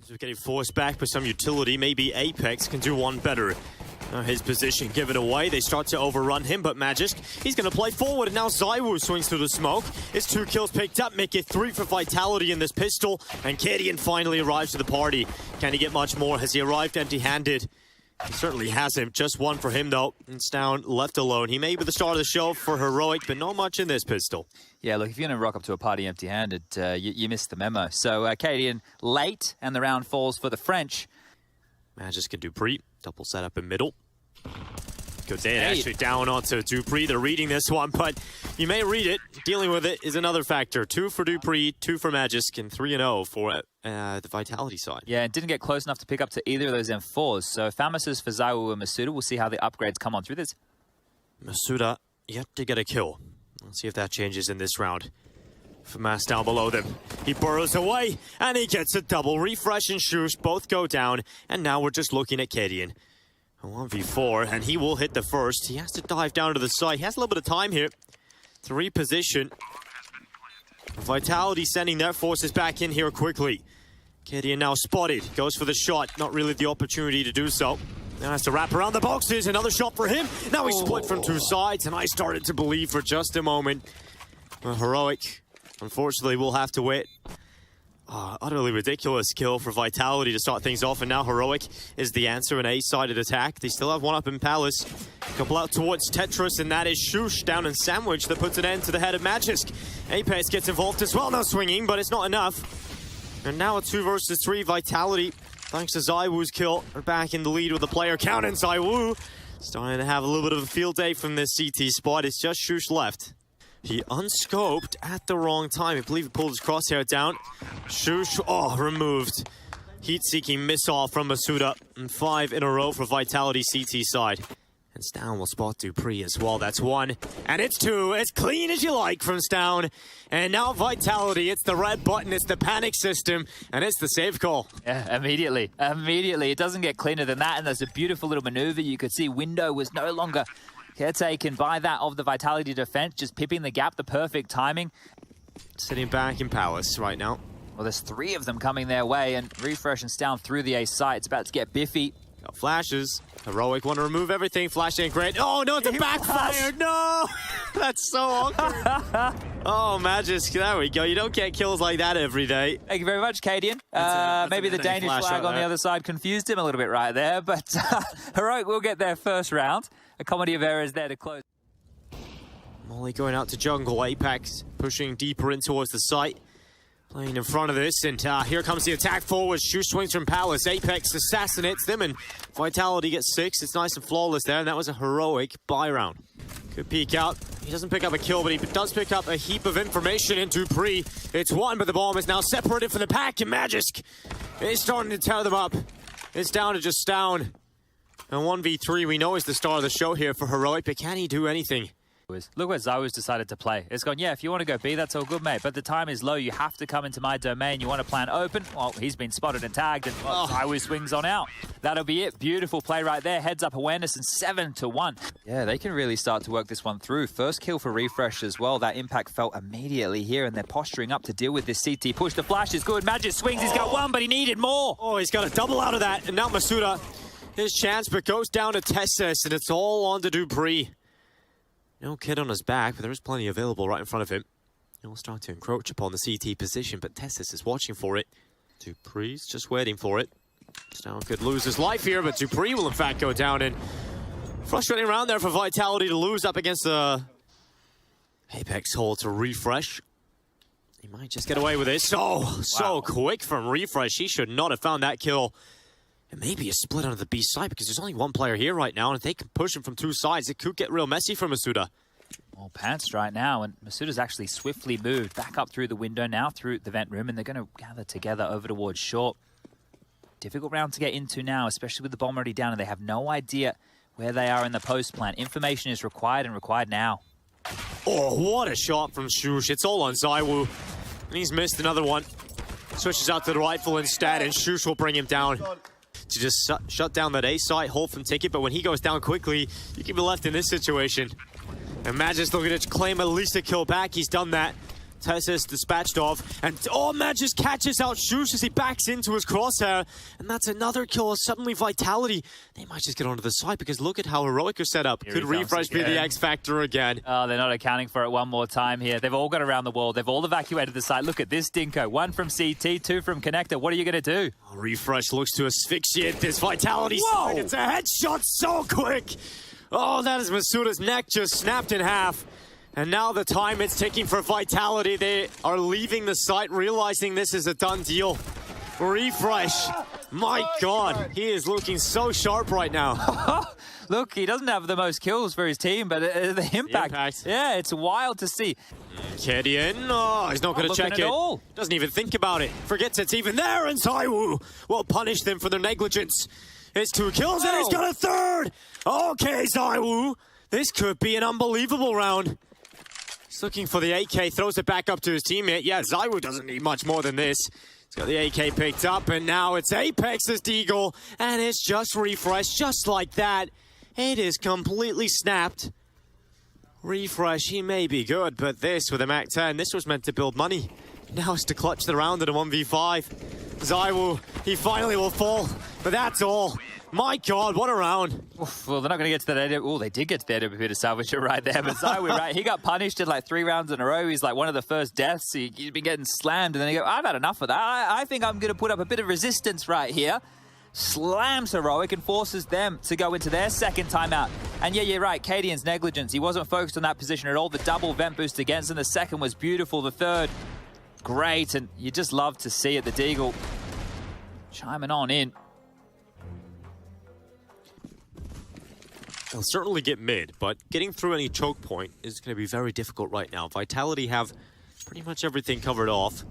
So getting forced back by some utility. Maybe Apex can do one better. His position given away. They start to overrun him, but Magisk, he's going to play forward. And now zywoo swings through the smoke. His 2 kills picked up, make it 3 for Vitality in this pistol. And Kadian finally arrives to the party. Can he get much more? Has he arrived empty-handed? He certainly hasn't. Just 1 for him, though. It's down, left alone. He may be the star of the show for Heroic, but not much in this pistol. Yeah, look, if you're going to rock up to a party empty-handed, you missed the memo. So, Kadian late, and the round falls for the French. Magisk and Dupree. Double setup in middle. Good day, actually down onto Dupree. They're reading this one, but you may read it. Dealing with it is another factor. 2 for Dupree, 2 for Magisk, and 3-0 for the Vitality side. Yeah, and didn't get close enough to pick up to either of those M4s. So Famis's for zywoo and Masuda. We'll see how the upgrades come on through this. Masuda yet to get a kill. Let's see if that changes in this round. Famas down below them. He burrows away, and he gets a double. Refresh and Shush both go down, and now we're just looking at Kadian. 1v4, and he will hit the first. He has to dive down to the side. He has a little bit of time here to reposition. Vitality sending their forces back in here quickly. Kadian now spotted. Goes for the shot. Not really the opportunity to do so. Now has to wrap around the boxes. Another shot for him. Now he's split from 2 sides, and I started to believe for just a moment. Heroic, unfortunately, will have to wait. Utterly ridiculous kill for Vitality to start things off, and now Heroic is the answer, an A-sided attack. They still have 1 up in Palace. Couple out towards Tetris, and that is Shush down in Sandwich that puts an end to the head of Magisk. Apex gets involved as well, now swinging, but it's not enough. And now a 2 versus 3 Vitality, thanks to zywoo's kill, are back in the lead with the player count, and zywoo starting to have a little bit of a field day from this CT spot. It's just Shush left. He unscoped at the wrong time. I believe he pulled his crosshair down. Shush, removed. Heat-seeking missile from Masuda. And 5 in a row for Vitality CT side. And Stown will spot Dupree as well. That's 1. And it's 2. As clean as you like from Stown. And now Vitality. It's the red button. It's the panic system. And it's the save call. Yeah, immediately. Immediately. It doesn't get cleaner than that. And there's a beautiful little maneuver. You could see Window was no longer caretaken by that of the Vitality defense, just pipping the gap, the perfect timing. Sitting back in Palace right now. Well, there's 3 of them coming their way, and Refresh and Stown through the A site. It's about to get biffy. Got flashes. Heroic want to remove everything. Flash ain't great. Oh, no, it's a backfire. No! That's so awkward. Oh, Magisk. There we go. You don't get kills like that every day. Thank you very much, Kadian. Maybe the Danish flag on the other side confused him a little bit right there, but Heroic will get their first round. A comedy of errors there to close. Molly going out to jungle. Apex pushing deeper in towards the site. Playing in front of this, and here comes the attack forward. Shush swings from Palace. Apex assassinates them, and Vitality gets 6. It's nice and flawless there, and that was a Heroic buy round. Could peek out. He doesn't pick up a kill, but he does pick up a heap of information in Dupree. It's 1, but the bomb is now separated from the pack, and Magisk is starting to tear them up. It's down to just Stown. And 1v3, we know is the star of the show here for Heroic, but can he do anything? Look where zywoo's decided to play. It's gone, yeah, if you want to go B, that's all good, mate. But the time is low. You have to come into my domain. You want to plan open. Well, he's been spotted and tagged, and zywoo swings on out. That'll be it. Beautiful play right there. Heads up awareness, and 7-1. Yeah, they can really start to work this one through. First kill for Refresh as well. That impact felt immediately here, and they're posturing up to deal with this CT push. The flash is good. Magisk swings. He's got 1, but he needed more. Oh, he's got a double out of that, and now Masuda. His chance, but goes down to Tessus, and it's all on to Dupree. No kid on his back, but there is plenty available right in front of him. He'll start to encroach upon the CT position, but Tessus is watching for it. Dupree's just waiting for it. Stown could lose his life here, but Dupree will in fact go down, and frustrating around there for Vitality to lose up against the Apex hole to Refresh. He might just get away with it. So quick from Refresh. He should not have found that kill. And maybe a split onto the B side, because there's only 1 player here right now, and if they can push him from 2 sides, it could get real messy for Masuda. Well, pantsed right now, and Masuda's actually swiftly moved back up through the window now, through the vent room, and they're going to gather together over towards short. Difficult round to get into now, especially with the bomb already down, and they have no idea where they are in the post plan. Information is required, and required now. Oh, what a shot from Shush. It's all on zywoo, and he's missed another one. Switches out to the rifle instead, and Shush will bring him down. To just shut down that A site, hold from ticket, but when he goes down quickly, you can be left in this situation. And Magisk looking to claim at least a kill back. He's done that. Tessis dispatched off, and Matt just catches out Shush as he backs into his crosshair, and that's another kill. Suddenly Vitality, they might just get onto the side because look at how Heroic are set up. Here Could refresh be the X factor again. Oh, they're not accounting for it one more time here. They've all got around the wall. They've all evacuated the site. Look at this Dinko. 1 from CT, 2 from Connector. What are you going to do? Refresh looks to asphyxiate this Vitality side. It's a headshot so quick. Oh, that is Masuda's neck just snapped in half. And now the time it's ticking for Vitality. They are leaving the site, realizing this is a done deal. Refresh. My God, he is looking so sharp right now. Look, he doesn't have the most kills for his team, but the impact. Yeah, it's wild to see. Kedian, oh, he's not going to check it. All. Doesn't even think about it. Forgets it's even there, and zywoo will punish them for their negligence. It's 2 kills, and he's got a 3rd. Okay, zywoo. This could be an unbelievable round. He's looking for the AK, throws it back up to his teammate. Yeah, zywoo doesn't need much more than this. He's got the AK picked up, and now it's Apex's deagle, and it's just refreshed, just like that. It is completely snapped. Refresh, he may be good, but this with a Mac 10, this was meant to build money. Now it's to clutch the round at a 1v5. zywoo, he finally will fall, but that's all. My God, what a round. Oof, well, they're not going to get to that. Oh, they did get to the AWP to salvage it right there. But zywoo, right, he got punished in like 3 rounds in a row. He's like one of the first deaths. He's been getting slammed. And then he go, I've had enough of that. I think I'm going to put up a bit of resistance right here. Slams Heroic and forces them to go into their second timeout. And yeah, you're right, Kadian's negligence. He wasn't focused on that position at all. The double vent boost against him. The second was beautiful. The third, great. And you just love to see it. The deagle chiming on in. They'll certainly get mid, but getting through any choke point is going to be very difficult right now. Vitality have pretty much everything covered off.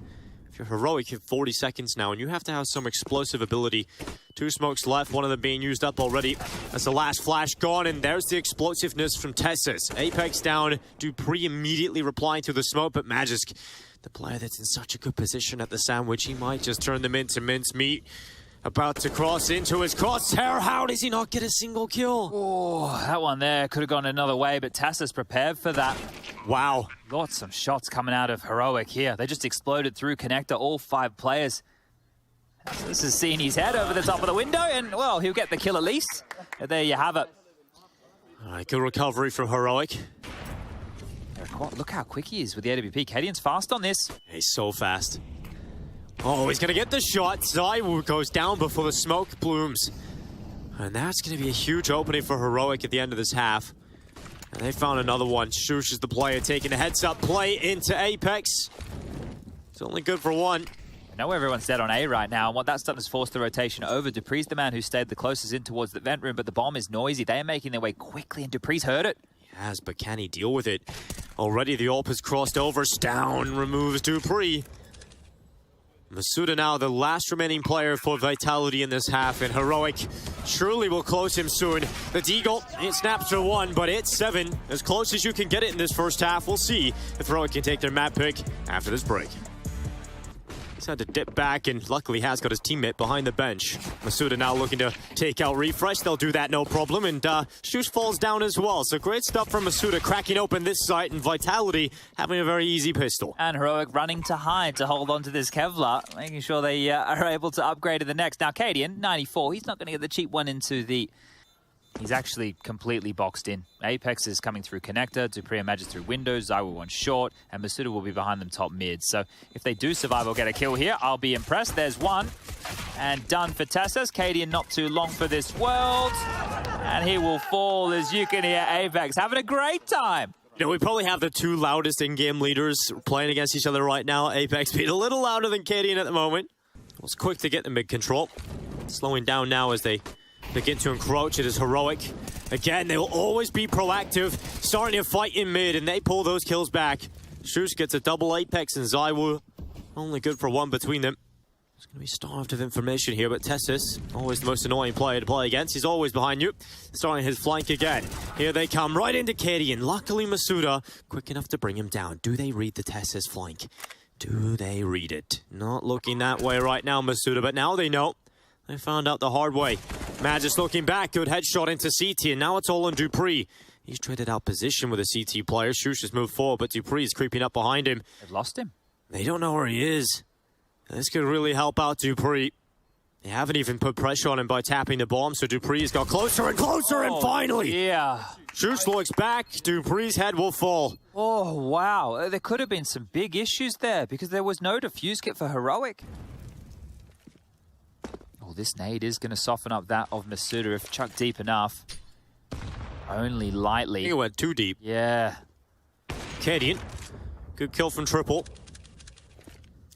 If you're Heroic, you have 40 seconds now, and you have to have some explosive ability. 2 smokes left, one of them being used up already. That's the last flash gone, and there's the explosiveness from Tessis. Apex down, Dupree immediately replying to the smoke, but Magisk, the player that's in such a good position at the sandwich, he might just turn them into mincemeat. About to cross into his crosshair. How does he not get a single kill? Oh, that one there could have gone another way, but Tassa's prepared for that. Wow. Lots of shots coming out of Heroic here. They just exploded through Connector, all 5 players. This is seeing his head over the top of the window, and, well, he'll get the kill at least. And there you have it. All right, good recovery from Heroic. Look how quick he is with the AWP. Kadian's fast on this. He's so fast. Oh, he's going to get the shot. zywoo goes down before the smoke blooms. And that's going to be a huge opening for Heroic at the end of this half. And they found another one. Shush is the player taking a heads-up play into Apex. It's only good for 1. I know everyone's dead on A right now, and what that's done is force the rotation over. Dupree's the man who stayed the closest in towards the vent room, but the bomb is noisy. They are making their way quickly, and Dupree's heard it. He has, but can he deal with it? Already the AWP has crossed over. Stown removes Dupree. Masuda now the last remaining player for Vitality in this half, and Heroic surely will close him soon. The deagle, it snaps for 1, but it's 7. As close as you can get it in this first half. We'll see if Heroic can take their map pick after this break. He's had to dip back, and luckily has got his teammate behind the bench. Masuda now looking to take out Refresh. They'll do that no problem, and Shush falls down as well. So great stuff from Masuda, cracking open this site, and Vitality having a very easy pistol. And Heroic running to hide to hold on to this Kevlar, making sure they are able to upgrade to the next. Now, Kadian, 94, he's not going to get the cheap one into the... He's actually completely boxed in. Apex is coming through Connector, Dupree and Magic through windows, zywoo 1 short, and Masuda will be behind them top mid. So if they do survive or get a kill here, I'll be impressed. There's 1. And done for Tassos. Kadian not too long for this world. And he will fall, as you can hear Apex having a great time. You know, we probably have the 2 loudest in-game leaders playing against each other right now. Apex being a little louder than Kadian at the moment. Was quick to get the mid control. Slowing down now as they begin to encroach. It is Heroic. Again, they will always be proactive, starting to fight in mid, and they pull those kills back. Shush gets a double Apex, and zywoo only good for 1 between them. It's going to be starved of information here, but Tessis, always the most annoying player to play against. He's always behind you, starting his flank again. Here they come, right into Kadian. Luckily, Masuda quick enough to bring him down. Do they read the Tessis flank? Do they read it? Not looking that way right now, Masuda, but now they know. They found out the hard way. Magis looking back, good headshot into CT, and now it's all on Dupree. He's traded out position with a CT player. Shush has moved forward, but dupreeh is creeping up behind him. They've lost him. They don't know where he is. This could really help out dupreeh. They haven't even put pressure on him by tapping the bomb, so dupreeh's got closer and closer, and finally! Yeah. Shush looks back. dupreeh's head will fall. Oh, wow. There could have been some big issues there because there was no defuse kit for Heroic. Oh, this nade is going to soften up that of Masuda if chucked deep enough. Only lightly. I think it went too deep. Yeah. Canadian. Good kill from Triple.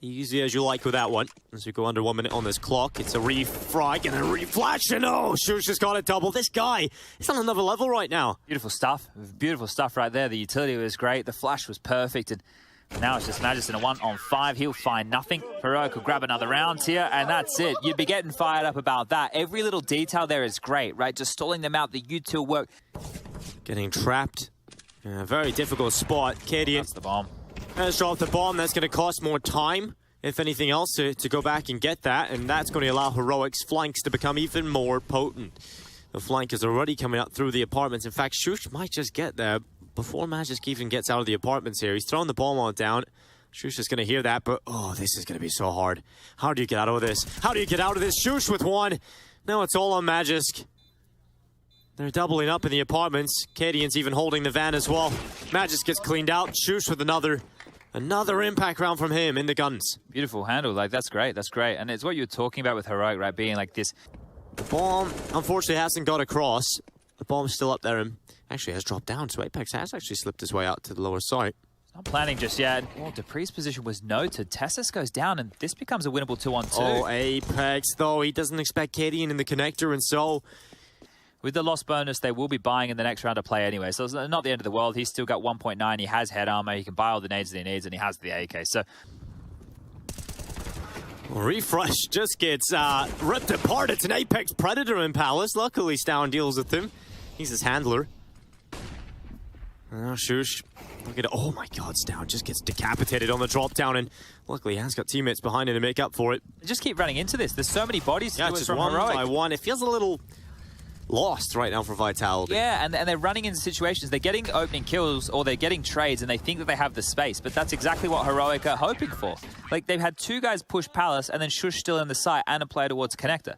Easy as you like with that one. As we go under 1 minute on this clock, it's a refrag and a reflash, and oh, Shush has got a double. This guy is on another level right now. Beautiful stuff. Beautiful stuff right there. The utility was great. The flash was perfect. And now it's just Magis in a 1-on-5. He'll find nothing. Heroic will grab another round here, and that's it. You'd be getting fired up about that. Every little detail there is great, right? Just stalling them out. The util work. Getting trapped in a very difficult spot. Canadian. That's the bomb. Let's drop the bomb. That's going to cost more time, if anything else, to go back and get that. And that's going to allow Heroic's flanks to become even more potent. The flank is already coming up through the apartments. In fact, Shush might just get there before Magisk even gets out of the apartments here. He's throwing the bomb on down. Shush is going to hear that, but oh, this is going to be so hard. How do you get out of this? How do you get out of this? Shush with one. Now it's all on Magisk. They're doubling up in the apartments. Cadian's even holding the van as well. Magisk gets cleaned out. Shush with another impact round from him in the guns. Beautiful handle. Like, that's great. That's great. And it's what you're talking about with Heroic, right? Being like this. The bomb, unfortunately, hasn't got across. The bomb's still up there and actually has dropped down. So Apex has actually slipped his way out to the lower side. Not planning just yet. Well, dupreeh's position was noted. Tessus goes down, and this becomes a winnable 2-on-2. Oh, Apex, though. He doesn't expect Cadian in the connector, and so... With the loss bonus, they will be buying in the next round of play anyway, so it's not the end of the world. He's still got 1.9. He has head armor. He can buy all the nades that he needs, and he has the AK. So Refresh just gets ripped apart. It's an Apex Predator in Palace. Luckily, Stown deals with him. He's his handler. Shush. Look at it. Oh my god, Stown just gets decapitated on the drop down, and luckily he has got teammates behind him to make up for it. They just keep running into this. There's so many bodies to Yeah, do it just from one Heroic. by one. It feels a little lost right now for Vitality. Yeah, and they're running into situations. They're getting opening kills or they're getting trades and they think that they have the space, but that's exactly what Heroic are hoping for. Like, they've had two guys push Palace and then Shush still in the site and a player towards Connector.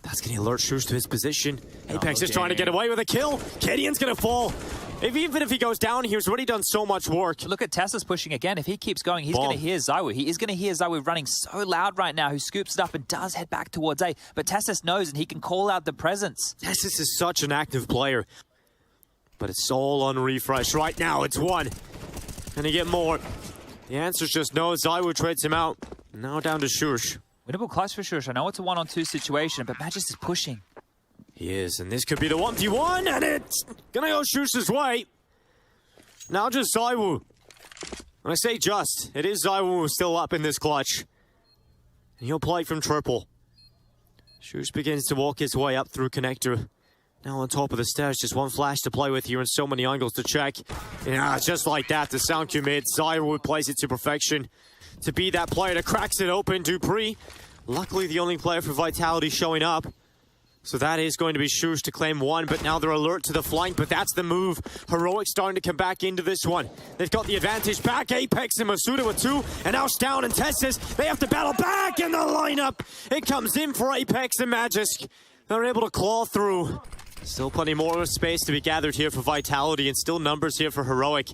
That's going to alert Shush to his position. Apex is trying to get away with a kill. Cadian's going to fall. Even if he goes down, he's already done so much work. Look at Tessus pushing again. If he keeps going, he's going to hear zywoo. He is going to hear zywoo running so loud right now, who scoops it up and does head back towards A. But Tessus knows, and he can call out the presence. Tessus is such an active player. But it's all on refresh. Right now, it's one. Can he get more? The answer's just no. zywoo trades him out. Now down to Shush. Winnable clutch for Shush. I know it's a 1-on-2 situation, but Magis is pushing. He is, and this could be the 1v1, and it's gonna go Shush's way. Now just zywoo. When I say just, it is zywoo still up in this clutch. And he'll play from triple. Shush begins to walk his way up through connector. Now on top of the stairs, just one flash to play with here and so many angles to check. Yeah, just like that, the sound cue mid. zywoo plays it to perfection. To be that player that cracks it open, dupreeh. Luckily, the only player for Vitality showing up. So that is going to be Shush to claim one, but now they're alert to the flank, but that's the move. Heroic starting to come back into this one. They've got the advantage back. Apex and Masuda with two, and now Stown and Tessus. They have to battle back in the lineup. It comes in for Apex and Magisk. They're able to claw through. Still plenty more space to be gathered here for Vitality, and still numbers here for Heroic.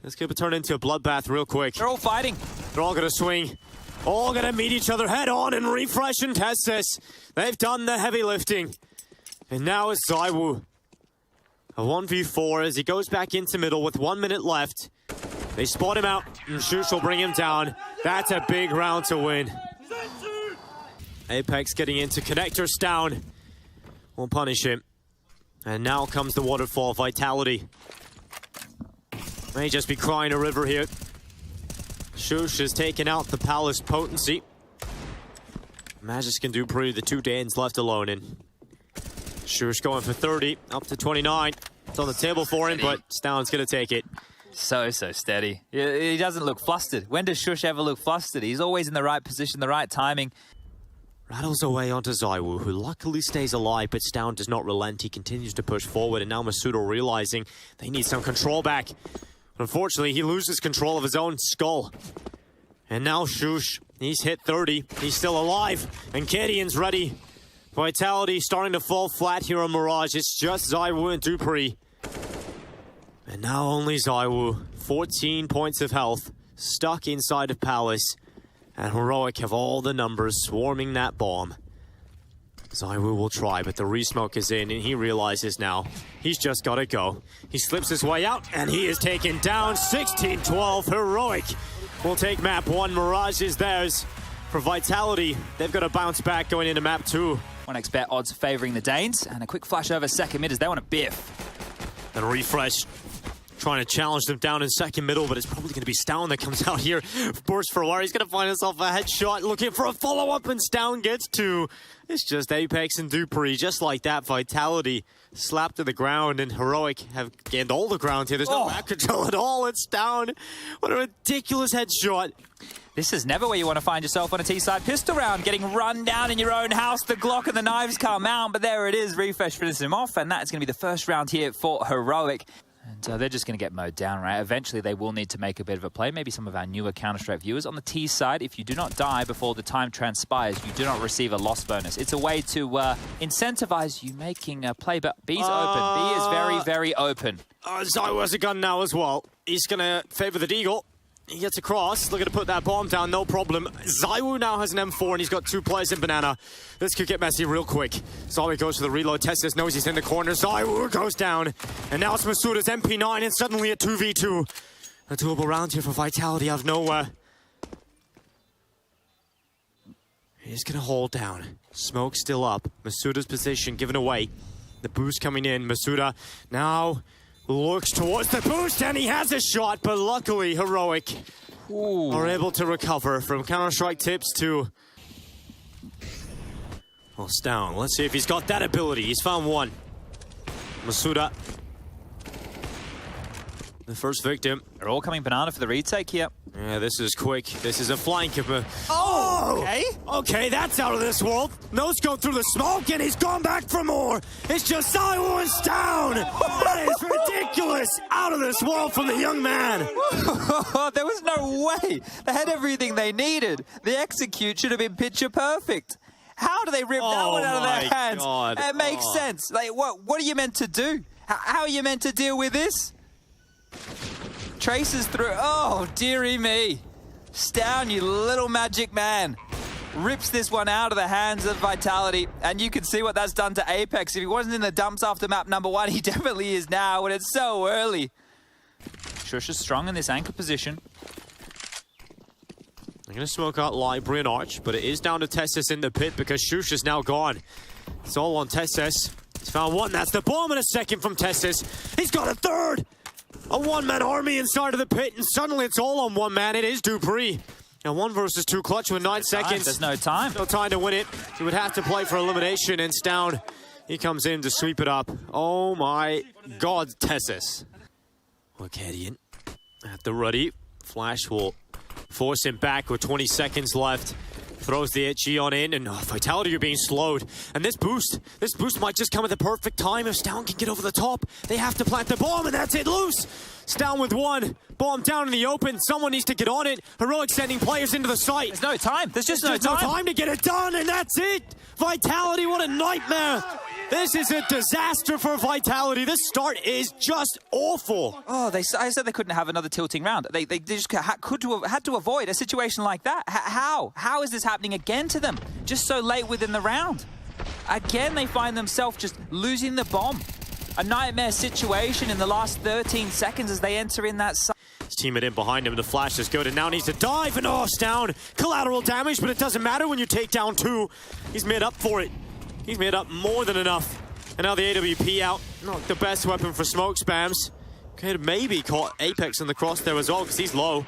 This could turn into a bloodbath real quick. They're all fighting. They're all going to swing. All going to meet each other head on and refresh and test this. They've done the heavy lifting. And now it's zywoo. A 1v4 as he goes back into middle with 1 minute left. They spot him out and Shush will bring him down. That's a big round to win. Apex getting into connectors down. Won't punish him. And now comes the waterfall. Vitality. May just be crying a river here. Shush has taken out the Palace potency. Magisk and dupreeh, the two Danes left alone. And Shush going for 30, up to 29. It's on the table for him, but Stown's going to take it. So steady. He doesn't look flustered. When does Shush ever look flustered? He's always in the right position, the right timing. Rattles away onto zywoo, who luckily stays alive, but Stown does not relent. He continues to push forward, and now masuda realizing they need some control back. Unfortunately, he loses control of his own skull. And now Shush, he's hit 30. He's still alive, and Kadian's ready. Vitality starting to fall flat here on Mirage. It's just zywoo and dupreeh. And now only zywoo. 14 points of health, stuck inside of Palace. And Heroic have all the numbers swarming that bomb. zywoo will try, but the resmoke is in, and he realizes now he's just gotta go. He slips his way out, and he is taken down. 16-12. Heroic will take map 1. Mirage is theirs. For Vitality, they've got to bounce back going into map 2. 1xbet odds favoring the Danes, and a quick flash over second mid as they want to biff. And refresh. Trying to challenge them down in second middle, but it's probably going to be Stown that comes out here. Burst for Wire. He's going to find himself a headshot, looking for a follow-up, and Stown gets 2. It's just Apex and dupreeh. Just like that, Vitality slapped to the ground, and Heroic have gained all the ground here. There's no map control at all. It's Stown. What a ridiculous headshot. This is never where you want to find yourself on a T-side pistol round, getting run down in your own house. The Glock and the knives come out, but there it is. Refresh finishes him off, and that's going to be the first round here for Heroic. And they're just going to get mowed down, right? Eventually, they will need to make a bit of a play. Maybe some of our newer Counter-Strike viewers. On the T side, if you do not die before the time transpires, you do not receive a loss bonus. It's a way to incentivize you making a play, but B's open. B is very, very open. zywoo has a gun now as well. He's going to favor the deagle. He gets across, looking to put that bomb down, no problem. zywoo now has an M4, and he's got 2 players in Banana. This could get messy real quick. zywoo goes for the reload. Testis knows he's in the corner. zywoo goes down. And now it's masuda's MP9, and suddenly a 2v2. A doable round here for Vitality out of nowhere. He's going to hold down. Smoke still up. Masuda's position given away. The boost coming in. Masuda now looks towards the boost, and he has a shot, but luckily Heroic are able to recover from Counter-Strike tips to... Well, Stown. Let's see if he's got that ability. He's found one. Masuda, the first victim. They're all coming Banana for the retake here. Yeah, this is quick. This is a flank. Okay. Okay, that's out of this world. Nose go through the smoke, and he's gone back for more. It's just zywoo and Stown. That is ridiculous. Out of this world from the young man. There was no way. They had everything they needed. The execute should have been picture perfect. How do they rip that one out of their hands? God. It makes sense. Like, what are you meant to do? How are you meant to deal with this? Traces through. Oh, dearie me. Stown, you little magic man. Rips this one out of the hands of Vitality. And you can see what that's done to Apex. If he wasn't in the dumps after map number 1, he definitely is now, and it's so early. Shush is strong in this anchor position. They're going to smoke out Library and Arch, but it is down to Testis in the pit because Shush is now gone. It's all on Testis. He's found one. That's the bomb in a second from Testis. He's got a third. A one-man army inside of the pit, and suddenly it's all on one man. It is dupreeh. And 1 versus 2 clutch with 9 seconds. There's no time. No time to win it. He would have to play for elimination, and Stown, he comes in to sweep it up. Oh my God, Tessis. Kadian at the ready. Flash will force him back with 20 seconds left. Throws the itchy on in, and Vitality are being slowed. And this boost might just come at the perfect time. If Stown can get over the top, they have to plant the bomb, and that's it, loose. Stown with 1. Bomb down in the open. Someone needs to get on it. Heroic sending players into the site. There's no time. There's just no no time to get it done, and that's it. Vitality, what a nightmare. This is a disaster for Vitality. This start is just awful. Oh, I said they couldn't have another tilting round. They just had to avoid a situation like that. How? How is this happening again to them? Just so late within the round. Again, they find themselves just losing the bomb. A nightmare situation in the last 13 seconds as they enter in that site. His teammate in behind him. The flash is good, and now needs to dive, and Stown. Collateral damage, but it doesn't matter when you take down 2. He's made up for it. He's made up more than enough. And now the AWP out. Not the best weapon for smoke spams. Could maybe caught Apex in the cross there as well, because he's low.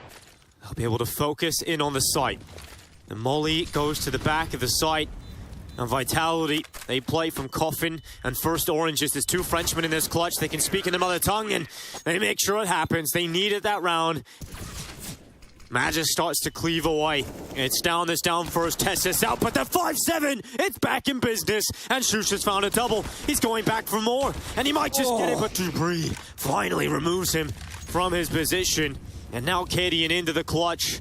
They'll be able to focus in on the site. The molly goes to the back of the site. And Vitality, they play from Coffin and First Oranges. There's 2 Frenchmen in this clutch. They can speak in the mother tongue, and they make sure it happens. They needed that round. Magic starts to cleave away. It's down first. Tessus out, but the 5-7, it's back in business. And Shush has found a double. He's going back for more, and he might just get it, but Dupree finally removes him from his position. And now Kadian into the clutch.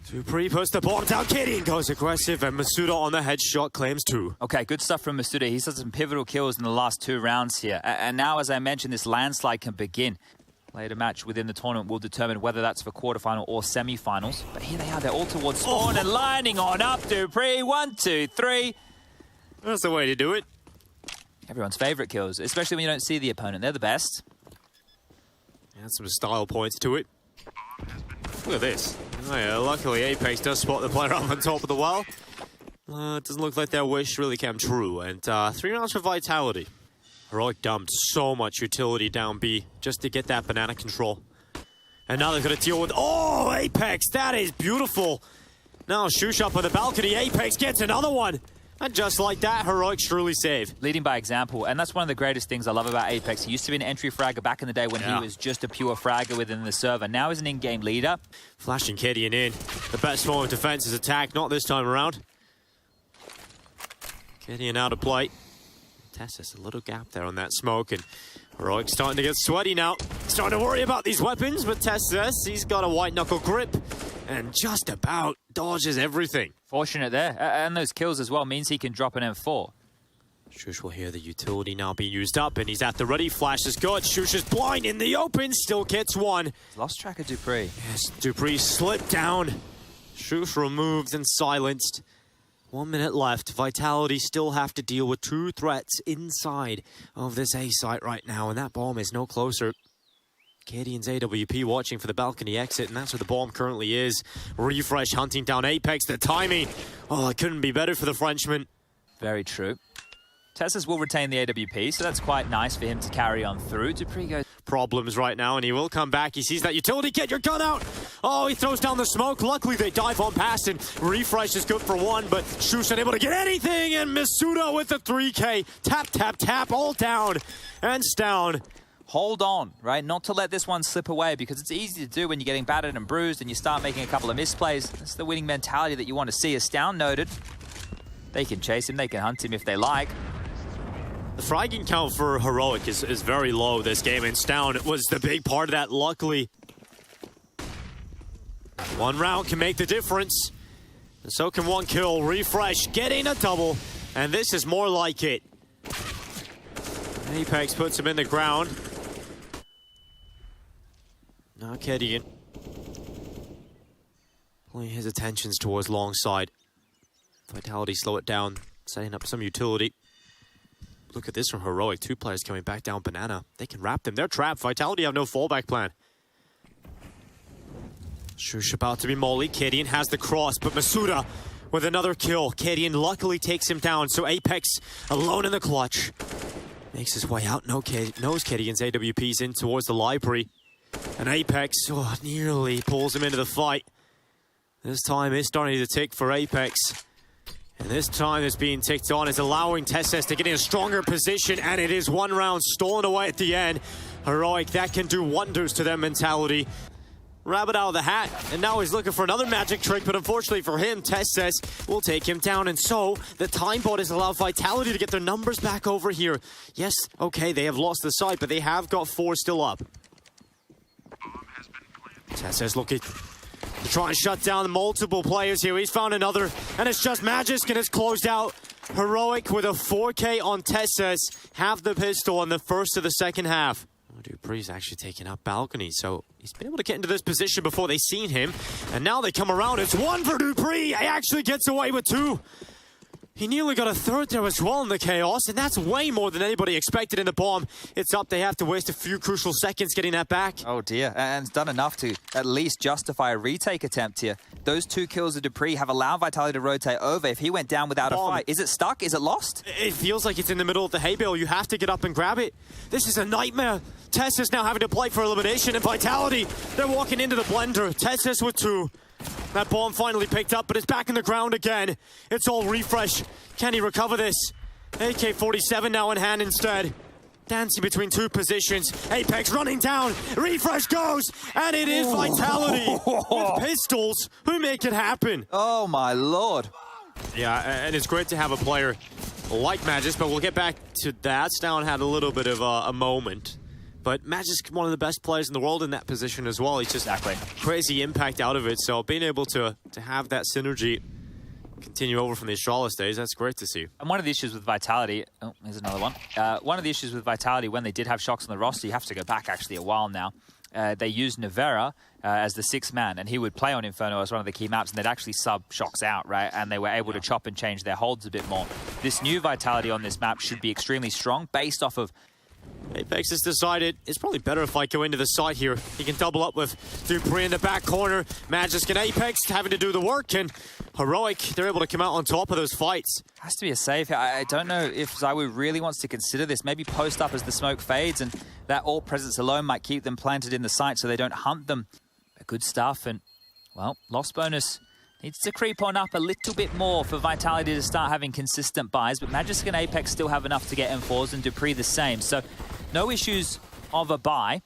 Dupree puts the bomb down. Kadian goes aggressive, and Masuda on the headshot claims 2. Okay, good stuff from Masuda. He's had some pivotal kills in the last 2 rounds here. And now, as I mentioned, this landslide can begin. Later match within the tournament will determine whether that's for quarterfinal or semi-finals. But here they are, they're all towards spawn and lining on up. Dupree, 1, 2, 3. That's the way to do it. Everyone's favorite kills, especially when you don't see the opponent. They're the best. And some style points to it. Look at this. Oh yeah, luckily Apex does spot the player up on top of the wall. It doesn't look like their wish really came true. And 3 rounds for Vitality. Heroic dumped so much utility down B just to get that banana control. And now they're going to deal with... Oh, Apex! That is beautiful! Now Shush up on the balcony. Apex gets another one! And just like that, Heroic truly save. Leading by example, and that's one of the greatest things I love about Apex. He used to be an entry fragger back in the day when he was just a pure fragger within the server. Now he's an in-game leader. Flashing Kadian in. The best form of defense is attack, not this time around. Kadian out of play. Tessus, a little gap there on that smoke, and Heroic's starting to get sweaty now. Starting to worry about these weapons, but Tessus, he's got a white knuckle grip and just about dodges everything. Fortunate there, and those kills as well means he can drop an M4. Shush will hear the utility now being used up, and he's at the ready. Flash is good. Shush is blind in the open, still gets one. Lost track of Dupree. Yes, Dupree slipped down. Shush removed and silenced. 1 minute left. Vitality still have to deal with 2 threats inside of this A site right now, and that bomb is no closer. Kadian's AWP watching for the balcony exit, and that's where the bomb currently is. Refresh hunting down Apex. The timing, oh, it couldn't be better for the Frenchman. Very true. Tessus will retain the AWP, so that's quite nice for him to carry on through. Dupree goes... Problems right now, and he will come back. He sees that utility. Get your gun out! Oh, he throws down the smoke. Luckily, they dive on past, and Refresh is good for 1, but Shush unable to get anything, and Masuda with the 3K. Tap, tap, tap, all down, and down. Hold on, right? Not to let this one slip away, because it's easy to do when you're getting battered and bruised and you start making a couple of misplays. That's the winning mentality that you want to see. Astound noted. They can chase him, they can hunt him if they like. The fragging count for Heroic is very low this game, and Stown was the big part of that, luckily. 1 round can make the difference. And so can 1 kill. Refresh getting a double, and this is more like it. Apex puts him in the ground. Now Kadian pulling his attentions towards long side. Vitality slow it down, setting up some utility. Look at this from Heroic. 2 players coming back down banana. They can wrap them. They're trapped. Vitality have no fallback plan. Shush about to be molly. Kadian has the cross, but Masuda with another kill. Kadian luckily takes him down, so Apex alone in the clutch. Makes his way out. Knows Kadian's AWP's in towards the library. And Apex nearly pulls him into the fight. This time it's starting to tick for Apex. And this time it's being ticked on, is allowing Tessus to get in a stronger position, and it is 1 round stolen away at the end. Heroic, that can do wonders to their mentality. Rabbit out of the hat, and now he's looking for another magic trick, but unfortunately for him, Tessus will take him down, and so the time bot has allowed Vitality to get their numbers back over here. Yes, okay, they have lost the side, but they have got 4 still up. Tessus looking to try and shut down multiple players here. He's found another, and it's just Magisk, and it's closed out. Heroic with a 4K on Tessus. Have the pistol in the first of the second half. Oh, Dupree's actually taking up balcony, so he's been able to get into this position before they seen him. And now they come around. It's 1 for Dupree. He actually gets away with 2. He nearly got a 3rd there as well in the chaos, and that's way more than anybody expected in the bomb. It's up. They have to waste a few crucial seconds getting that back. Oh dear, and it's done enough to at least justify a retake attempt here. Those 2 kills of Dupree have allowed Vitality to rotate over. If he went down without a fight, is it stuck? Is it lost? It feels like it's in the middle of the hay bale. You have to get up and grab it. This is a nightmare. Tessus now having to play for elimination, and Vitality, they're walking into the blender. Tessus with 2. That bomb finally picked up, but it's back in the ground again. It's all Refresh. Can he recover this? AK-47 now in hand instead. dancing between two positions. Apex running down, refresh goes, and it is Vitality with pistols who make it happen. Oh my lord. Yeah, and it's great to have a player like Magisk, but we'll get back to that. Stown had a little bit of a moment. But Magisk, one of the best players in the world in that position as well. He's just crazy impact out of it. So being able to have that synergy continue over from the Astralis days, that's great to see. And one of the issues with Vitality, oh, here's another one. One of the issues with Vitality when they did have Shocks on the roster, you have to go back actually a while now. They used Navera as the sixth man, and he would play on Inferno as one of the key maps, and they'd actually sub Shocks out, right? And they were able to chop and change their holds a bit more. This new Vitality on this map should be extremely strong based off of Apex has decided it's probably better if I go into the side here. He can double up with dupreeh in the back corner. Magisk and Apex having to do the work, and Heroic, they're able to come out on top of those fights. Has to be a save here. I don't know if zywoo really wants to consider this. Maybe post up as the smoke fades, and that all presence alone might keep them planted in the site so they don't hunt them. But good stuff, and, well, loss bonus needs to creep on up a little bit more for Vitality to start having consistent buys, but Magisk and Apex still have enough to get M4s, and dupreeh the same. So no issues of a buy.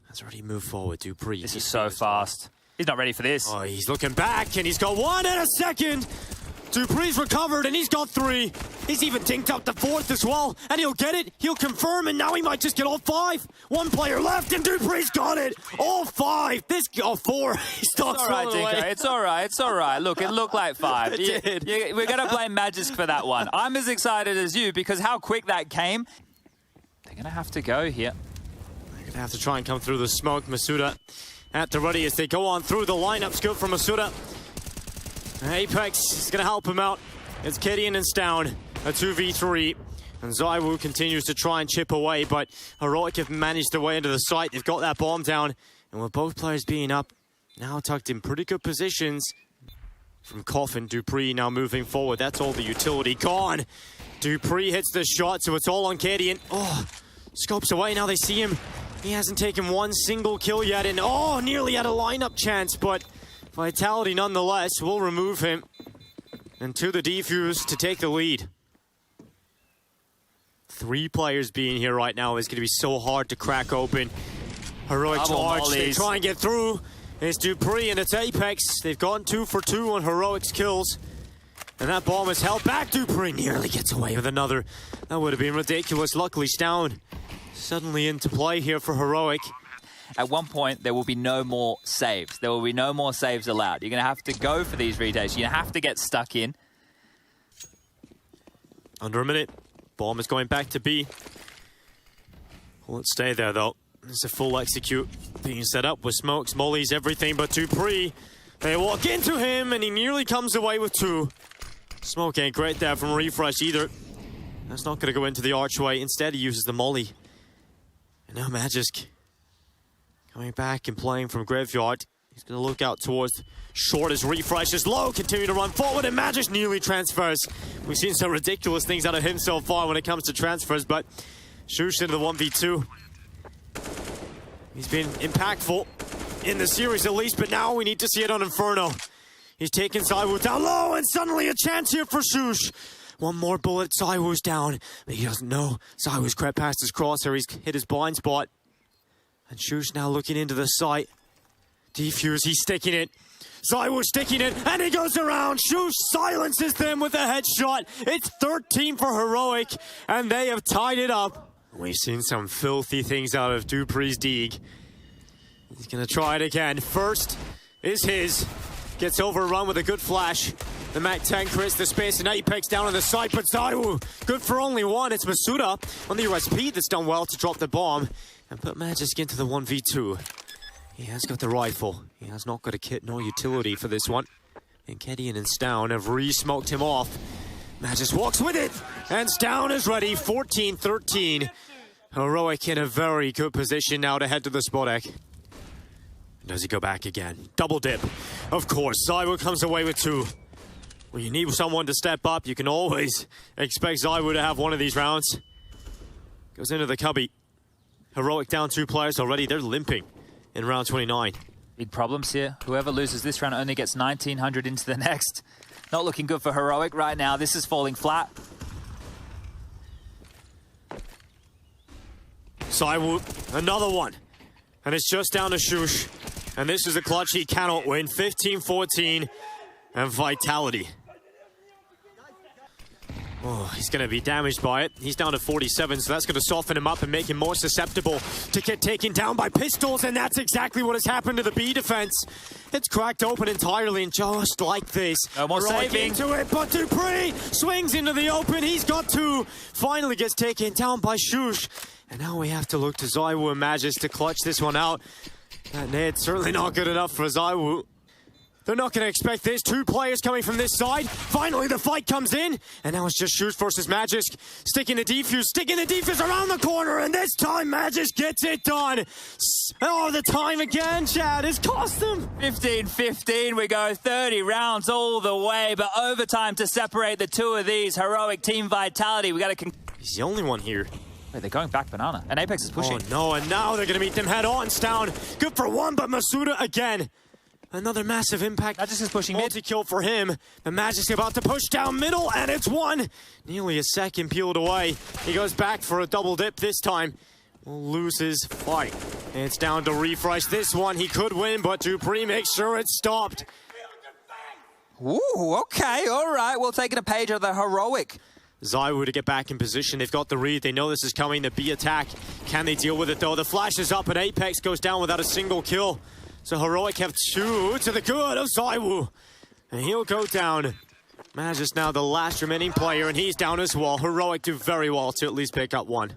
Has already moved forward, dupreeh. This is so fast. He's not ready for this. Oh, he's looking back, and he's got one and a second. dupreeh's recovered, and he's got three. He's even dinked up the fourth as well, and he'll get it. He'll confirm, and now he might just get all five. One player left, and dupreeh's got it. All five. All four. He stops all right, Dinko. It's all right. It's all right. Look, it looked like five. It did. We're going to blame Magisk for that one. I'm as excited as you because how quick that came. They're going to have to go here. They're going to have to try and come through the smoke. Masuda at the ready as they go on through the lineups. Good for Masuda. Apex is going to help him out. It's Gideon and Stown, a 2v3. And zywoo continues to try and chip away, but Heroic have managed their way into the site. They've got that bomb down. And with both players being up, now tucked in pretty good positions. From Coffin, dupreeh now moving forward. That's all the utility gone. dupreeh hits the shot, so it's all on Gideon. Oh, scopes away, now they see him. He hasn't taken one single kill yet, and oh, nearly had a lineup chance, but Vitality nonetheless will remove him. And to the defuse to take the lead. 3 players being here right now is going to be so hard to crack open. Heroic charge, they try and get through. It's dupreeh and it's Apex. They've gone 2 for 2 on Heroic's kills. And that bomb is held back. dupreeh nearly gets away with another. That would have been ridiculous. Luckily, Stown suddenly into play here for Heroic. At one point, there will be no more saves. There will be no more saves allowed. You're going to have to go for these retakes. You're going to have to get stuck in. Under a minute. Bomb is going back to B. Will it stay there, though? It's a full execute being set up with smokes, mollies, everything but dupreeh. They walk into him, and he nearly comes away with 2. Smoke ain't great there from Refresh either. That's not going to go into the archway. Instead, he uses the molly. And now Magisk coming back and playing from Graveyard. He's going to look out towards short as Refresh is low. Continue to run forward, and Magisk nearly transfers. We've seen some ridiculous things out of him so far when it comes to transfers, but Shush into the 1v2. He's been impactful in the series at least, but now we need to see it on Inferno. He's taking zywoo down low, and suddenly a chance here for Shush. One more bullet, zywoo's down, but he doesn't know. zywoo's crept past his crosshair, he's hit his blind spot. And Shush now looking into the site. Defuse, he's sticking it. zywoo sticking it, and he goes around. Shush silences them with a headshot. It's 13 for Heroic, and they have tied it up. We've seen some filthy things out of dupreeh's Deeg. He's gonna try it again. First is his. Gets overrun with a good flash. The Mac-10 creates the space, and Apex down on the side, but zywoo good for only one. It's Masuda on the USP that's done well to drop the bomb and put Magisk into the 1v2. He has got the rifle. He has not got a kit nor utility for this one. And Gideon and Stown have re-smoked him off. Magisk walks with it, and Stown is ready. 14-13. Heroic in a very good position now to head to the spot egg. Does he go back again? Double dip. Of course, zywoo comes away with 2. When you need someone to step up, you can always expect zywoo to have one of these rounds. Goes into the cubby. Heroic down 2 players already. They're limping in round 29. Big problems here. Whoever loses this round only gets 1900 into the next. Not looking good for Heroic right now. This is falling flat. zywoo, another one. And it's just down to Shush. And this is a clutch he cannot win. 15-14 and Vitality. Oh, he's going to be damaged by it. He's down to 47, so that's going to soften him up and make him more susceptible to get taken down by pistols, and that's exactly what has happened to the B defense. It's cracked open entirely, and just like this. No more saving. Into it, but Dupree swings into the open. He's got two. Finally gets taken down by Shush. And now we have to look to zywoo and Magis to clutch this one out. That nade's certainly not good enough for zywoo. They're not going to expect this. Two players coming from this side. Finally, the fight comes in. And now it's just Shush versus Magisk. Sticking the defuse around the corner. And this time, Magisk gets it done. Oh, the time again, Chad, has cost them. 15-15, we go 30 rounds all the way. But overtime to separate the two of these. Heroic Team Vitality. We got to... He's the only one here. Wait, they're going back banana. And Apex is pushing. Oh, no, and now they're going to meet them head-on. Down. Good for one, but Masuda again. Another massive impact. Magisk is pushing mid. Multi-kill for him. The Magisk about to push down middle, and it's one. Nearly a second peeled away. He goes back for a double dip this time. Will lose his fight. And it's down to Refresh. This one he could win, but Dupree makes sure it's stopped. Ooh, okay, all right. Well, taking a page of the Heroic. zywoo to get back in position. They've got the read. They know this is coming. The B attack. Can they deal with it, though? The flash is up, and Apex goes down without a single kill. So Heroic have two to the good of zywoo. And he'll go down. Magis now the last remaining player, and he's down as well. Heroic do very well to at least pick up one.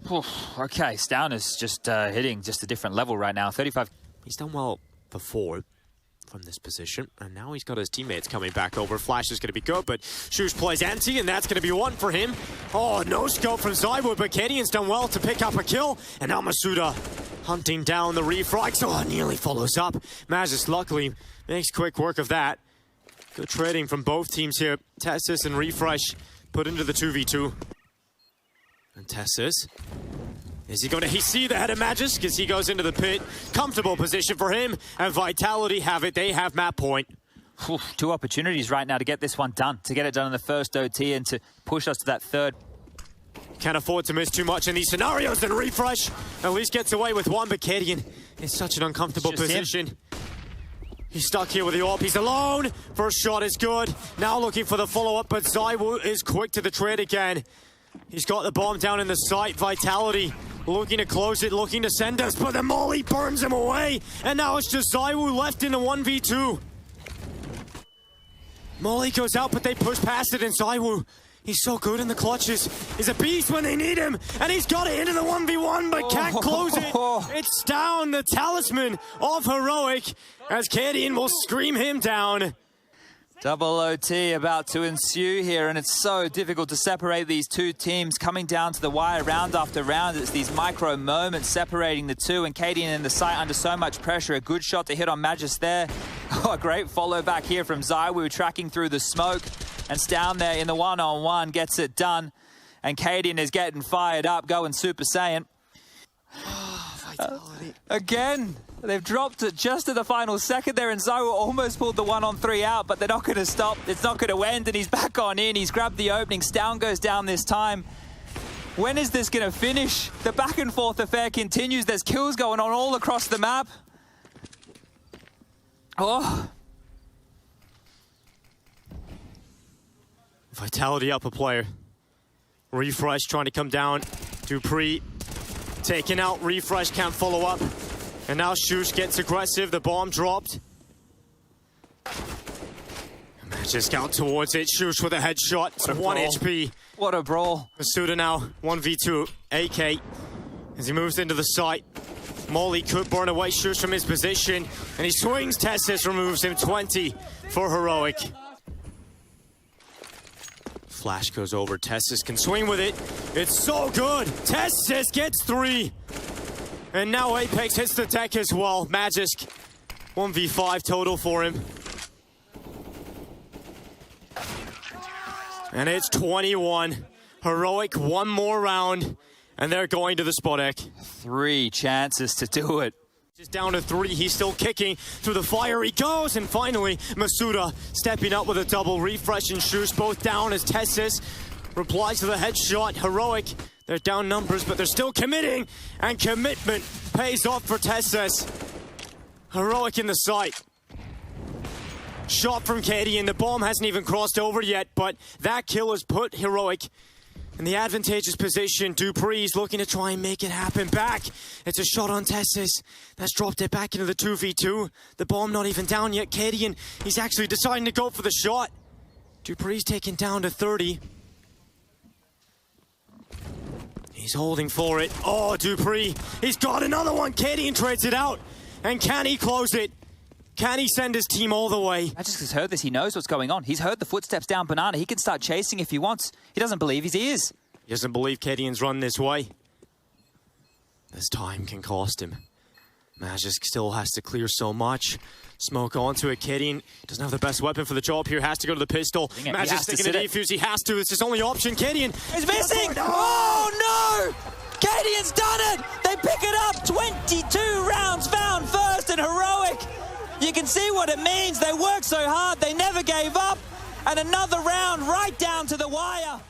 Okay, Stown is just hitting just a different level right now. 35. He's done well before from this position, and now he's got his teammates coming back over. Flash is going to be good, but Shush plays empty, and that's going to be one for him. Oh, no scope from zywoo, but Kadian's done well to pick up a kill, and now Masuda hunting down the refrags. Oh, nearly follows up. Magis luckily makes quick work of that. Good trading from both teams here. Tessus and Refresh put into the 2v2. And Tessus, is he going to see the head of Magisk as he goes into the pit? Comfortable position for him, and Vitality have it. They have map point. Two opportunities right now to get this one done, to get it done in the first OT and to push us to that third. Can't afford to miss too much in these scenarios, and Refresh at least gets away with one, but Kadian in such an uncomfortable position. He's stuck here with the AWP. He's alone. First shot is good. Now looking for the follow-up, but zywoo is quick to the trade again. He's got the bomb down in the site. Vitality looking to close it, looking to send us, but the molly burns him away. And now it's just zywoo left in the 1v2. Molly goes out, but they push past it, and zywoo, he's so good in the clutches. He's a beast when they need him, and he's got it into the 1v1, but can't close it. It's down, the talisman of Heroic, as Kadian will scream him down. Double OT about to ensue here, and it's so difficult to separate these two teams coming down to the wire round after round. It's these micro moments separating the two, and Kadian in the site under so much pressure. A good shot to hit on Magis there. Oh, a great follow back here from zywoo, tracking through the smoke. And Stown there in the one-on-one gets it done. And Kadian is getting fired up, going Super Saiyan. Vitality. Again, they've dropped it just at the final second there, and zywoo almost pulled the 1-on-3 out, but they're not going to stop. It's not going to end, and he's back on in. He's grabbed the opening. Stown goes down this time. When is this going to finish? The back and forth affair continues. There's kills going on all across the map. Oh. Vitality up a player. Refresh trying to come down. Dupree taken out. Refresh can't follow up. And now Shush gets aggressive. The bomb dropped. Just out towards it. Shush with a headshot. It's 1 HP. What a brawl. Masuda now 1v2. AK as he moves into the site. Molly could burn away Shush from his position. And he swings. Tessus removes him. 20 for Heroic. Flash goes over. Tessus can swing with it. It's so good. Tessus gets 3. And now Apex hits the deck as well. Magisk 1v5 total for him. And it's 21. Heroic, one more round. And they're going to the spot deck. 3 chances to do it. Just down to 3. He's still kicking. Through the fire he goes. And finally, Masuda stepping up with a double. Refresh and Shush both down as Tessus replies to the headshot. Heroic, They're down numbers, but they're still committing, and commitment pays off for Tesses. Heroic in the sight. Shot from Katie, and the bomb hasn't even crossed over yet, but that kill has put Heroic in the advantageous position. Dupree's looking to try and make it happen back. It's a shot on Tesses. That's dropped it back into the 2v2. The bomb not even down yet. Katie, he's actually deciding to go for the shot. Dupree's taken down to 30. He's holding for it. Oh, Dupree. He's got another one. Katie trades it out. And can he close it? Can he send his team all the way? Magisk has heard this. He knows what's going on. He's heard the footsteps down Banana. He can start chasing if he wants. He doesn't believe his ears. He doesn't believe Kadian's run this way. This time can cost him. Magisk still has to clear so much. Smoke onto it. Kadian doesn't have the best weapon for the job here. Has to go to the pistol. Magisk's taking the defuse. He has to. It's his only option. Kadian is missing. Oh no! Kadian's done it. They pick it up. 22 rounds found first and Heroic. You can see what it means. They worked so hard. They never gave up. And another round right down to the wire.